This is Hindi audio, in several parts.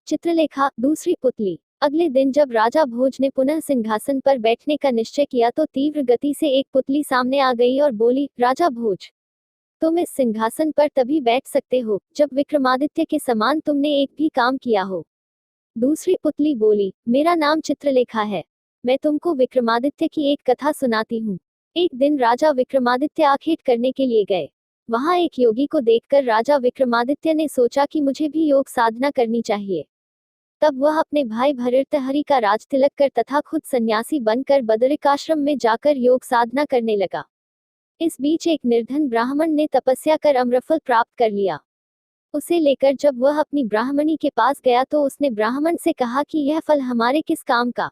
चित्रलेखा दूसरी पुतली। अगले दिन जब राजा भोज ने पुनः सिंहासन पर बैठने का निश्चय किया तो तीव्र गति से एक पुतली सामने आ गई और बोली, राजा भोज, तुम इस सिंहासन पर तभी बैठ सकते हो जब विक्रमादित्य के समान तुमने एक भी काम किया हो। दूसरी पुतली बोली, मेरा नाम चित्रलेखा है, मैं तुमको विक्रमादित्य की एक कथा सुनाती हूँ। एक दिन राजा विक्रमादित्य आखेट करने के लिए गए। वहां एक योगी को देखकर राजा विक्रमादित्य ने सोचा कि मुझे भी योग साधना करनी चाहिए। तब वह अपने भाई भर्तृहरि का राजतिलक कर तथा खुद सन्यासी बनकर बदरिकाश्रम में जाकर योग साधना करने लगा। इस बीच एक निर्धन ब्राह्मण ने तपस्या कर अम्रफल प्राप्त कर लिया। उसे लेकर जब वह अपनी ब्राह्मणी के पास गया तो उसने ब्राह्मण से कहा कि यह फल हमारे किस काम का,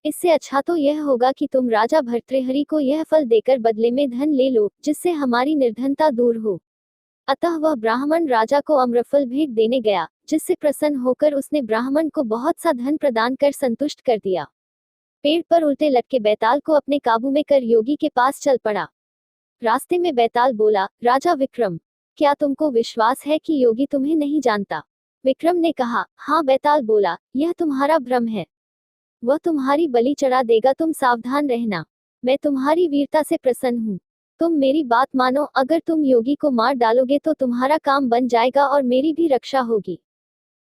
इससे अच्छा तो यह होगा कि तुम राजा भर्तृहरि को यह फल देकर बदले में धन ले लो, जिससे हमारी निर्धनता दूर हो। अतः वह ब्राह्मण राजा को अम्रफल भेंट देने गया, जिससे प्रसन्न होकर उसने ब्राह्मण को बहुत सा धन प्रदान कर संतुष्ट कर दिया। पेड़ पर उल्टे लटके बैताल को अपने काबू में कर योगी के पास चल पड़ा। रास्ते में बैताल बोला, राजा विक्रम, क्या तुमको विश्वास है कि योगी तुम्हें नहीं जानता? विक्रम ने कहा, हाँ। बैताल बोला, यह तुम्हारा भ्रम है, वह तुम्हारी बलि चढ़ा देगा, तुम सावधान रहना। मैं तुम्हारी वीरता से प्रसन्न हूँ, तुम मेरी बात मानो। अगर तुम योगी को मार डालोगे तो तुम्हारा काम बन जाएगा और मेरी भी रक्षा होगी।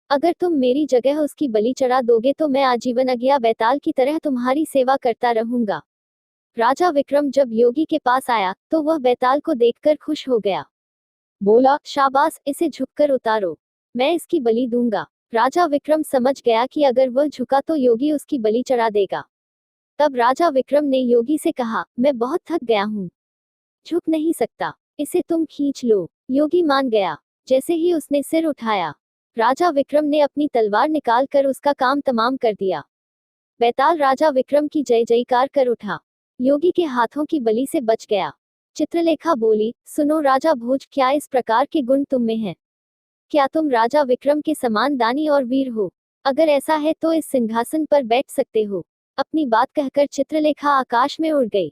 अगर तुम मेरी जगह उसकी बलि चढ़ा दोगे तो मैं आजीवन अज्ञा बैताल की तरह तुम्हारी सेवा करता रहूंगा। राजा विक्रम जब योगी के पास आया तो वह बैताल को देखकर खुश हो गया। बोला, शाबाश, इसे झुककर उतारो, मैं इसकी बलि दूंगा। राजा विक्रम समझ गया कि अगर वह झुका तो योगी उसकी बलि चढ़ा देगा। तब राजा विक्रम ने योगी से कहा, मैं बहुत थक गया हूँ, झुक नहीं सकता, इसे तुम खींच लो। योगी मान गया। जैसे ही उसने सिर उठाया, राजा विक्रम ने अपनी तलवार निकालकर उसका काम तमाम कर दिया। बैताल राजा विक्रम की जय जयकार कर उठा, योगी के हाथों की बलि से बच गया। चित्रलेखा बोली, सुनो राजा भोज, क्या इस प्रकार के गुण तुम में हैं? क्या तुम राजा विक्रम के समान दानी और वीर हो? अगर ऐसा है तो इस सिंहासन पर बैठ सकते हो। अपनी बात कहकर चित्रलेखा आकाश में उड़ गई।